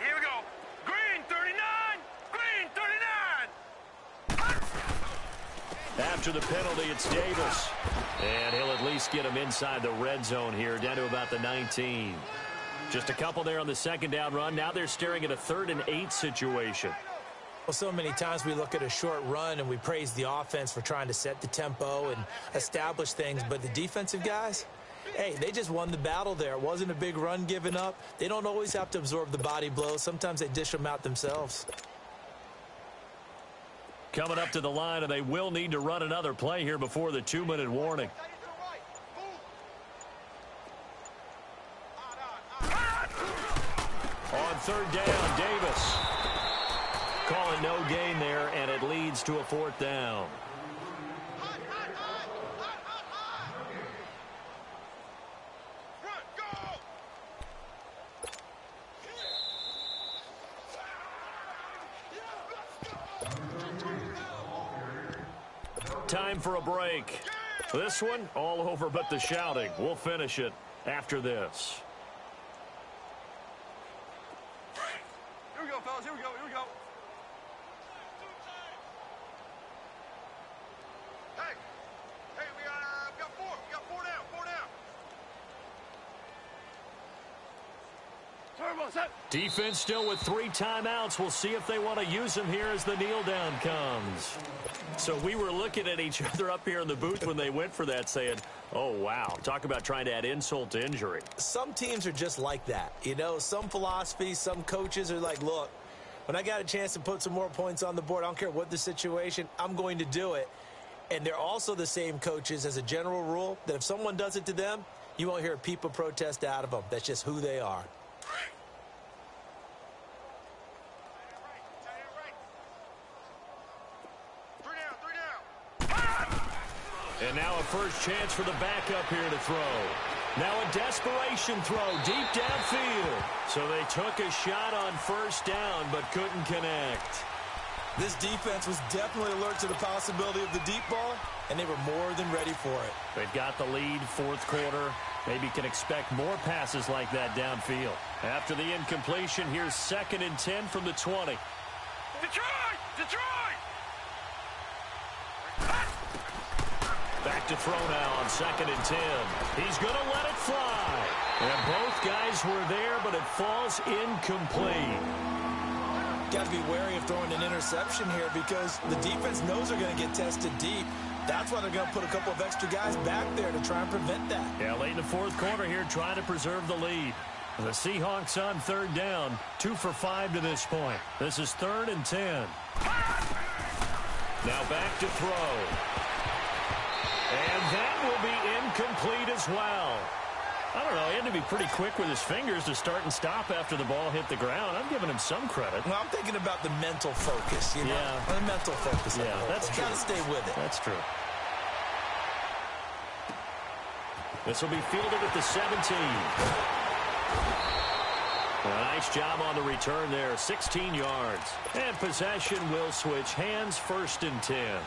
Here we go. Green 39. Green 39. After the penalty, it's Davis. And he'll at least get him inside the red zone here, down to about the 19. Just a couple there on the second down run. Now they're staring at a 3rd and 8 situation. Well, so many times we look at a short run and we praise the offense for trying to set the tempo and establish things, but the defensive guys, hey, they just won the battle there. It wasn't a big run given up. They don't always have to absorb the body blows. Sometimes they dish them out themselves. Coming up to the line, and they will need to run another play here before the 2-minute warning. On 3rd down, Davis. Calling no gain there, and it leads to a 4th down. Time for a break. This one, all over but the shouting. We'll finish it after this. Here we go, fellas. Here we go. Here we go. Hey, we got 4. We got 4 down. 4 down. Turbo set. Defense still with 3 timeouts. We'll see if they want to use them here as the kneel down comes. So we were looking at each other up here in the booth when they went for that, saying, oh, wow, talk about trying to add insult to injury. Some teams are just like that. You know, some philosophies, some coaches are like, look, when I got a chance to put some more points on the board, I don't care what the situation, I'm going to do it. And they're also the same coaches as a general rule that if someone does it to them, you won't hear a peep of protest out of them. That's just who they are. And now a first chance for the backup here to throw. Now a desperation throw deep downfield. So they took a shot on 1st down but couldn't connect. This defense was definitely alert to the possibility of the deep ball, and they were more than ready for it. They've got the lead, fourth quarter. Maybe can expect more passes like that downfield. After the incompletion, here's 2nd and 10 from the 20. Detroit! Detroit! Back to throw now on 2nd and 10. He's going to let it fly. And both guys were there, but it falls incomplete. Got to be wary of throwing an interception here because the defense knows they're going to get tested deep. That's why they're going to put a couple of extra guys back there to try and prevent that. Yeah, late in the fourth quarter here, trying to preserve the lead. The Seahawks on 3rd down, 2 for 5 to this point. This is 3rd and 10. Now back to throw. And that will be incomplete as well. I don't know, he had to be pretty quick with his fingers to start and stop after the ball hit the ground. I'm giving him some credit. Well, I'm thinking about the mental focus, you know? Yeah. The mental focus. Yeah, that's true. Got to stay with it. That's true. This will be fielded at the 17. A nice job on the return there, 16 yards. And possession will switch hands, 1st and 10.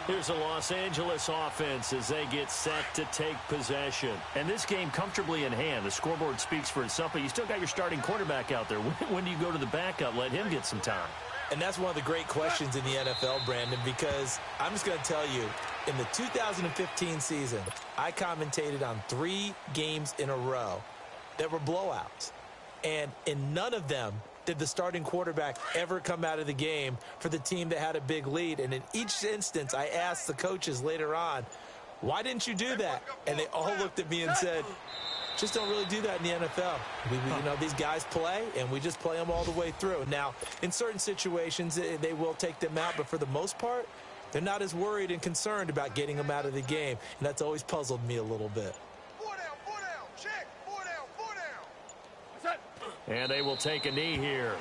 Here's the Los Angeles offense as they get set to take possession. And this game comfortably in hand. The scoreboard speaks for itself, but you still got your starting quarterback out there. When do you go to the backup? Let him get some time. And that's one of the great questions in the NFL, Brandon, because I'm just going to tell you, in the 2015 season, I commentated on 3 games in a row that were blowouts. And in none of them did the starting quarterback ever come out of the game for the team that had a big lead. And in each instance, I asked the coaches later on, why didn't you do that? And they all looked at me and said, just don't really do that in the NFL. You know, these guys play, and we just play them all the way through. Now, in certain situations, they will take them out, but for the most part, they're not as worried and concerned about getting them out of the game. And that's always puzzled me a little bit. 4 down, check, 4 down, 4 down. That's it. And they will take a knee here.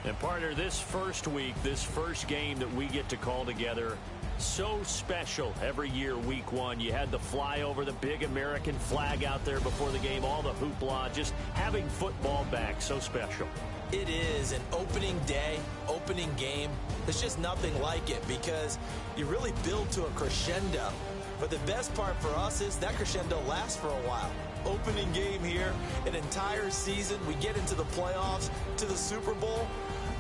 And partner, this first week, this first game that we get to call together, so special every year, week 1. You had the flyover, the big American flag out there before the game, all the hoopla, just having football back, so special. It is an opening day, opening game. There's just nothing like it because you really build to a crescendo. But the best part for us is that crescendo lasts for a while. Opening game here, an entire season. We get into the playoffs, to the Super Bowl.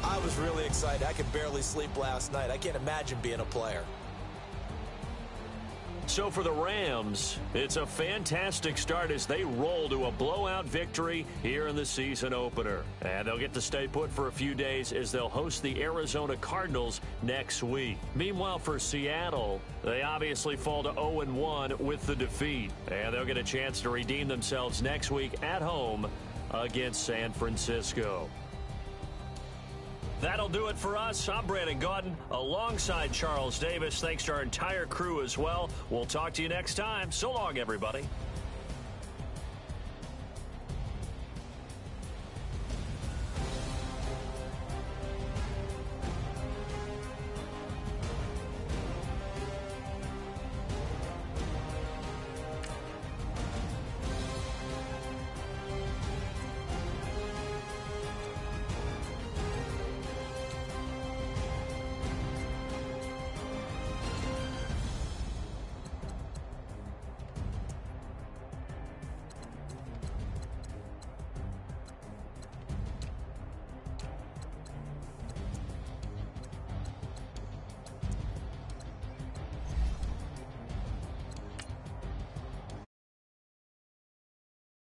I was really excited. I could barely sleep last night. I can't imagine being a player. So for the Rams, it's a fantastic start as they roll to a blowout victory here in the season opener. And they'll get to stay put for a few days as they'll host the Arizona Cardinals next week. Meanwhile, for Seattle, they obviously fall to 0-1 with the defeat. And they'll get a chance to redeem themselves next week at home against San Francisco. That'll do it for us. I'm Brandon Gaudin alongside Charles Davis. Thanks to our entire crew as well. We'll talk to you next time. So long, everybody.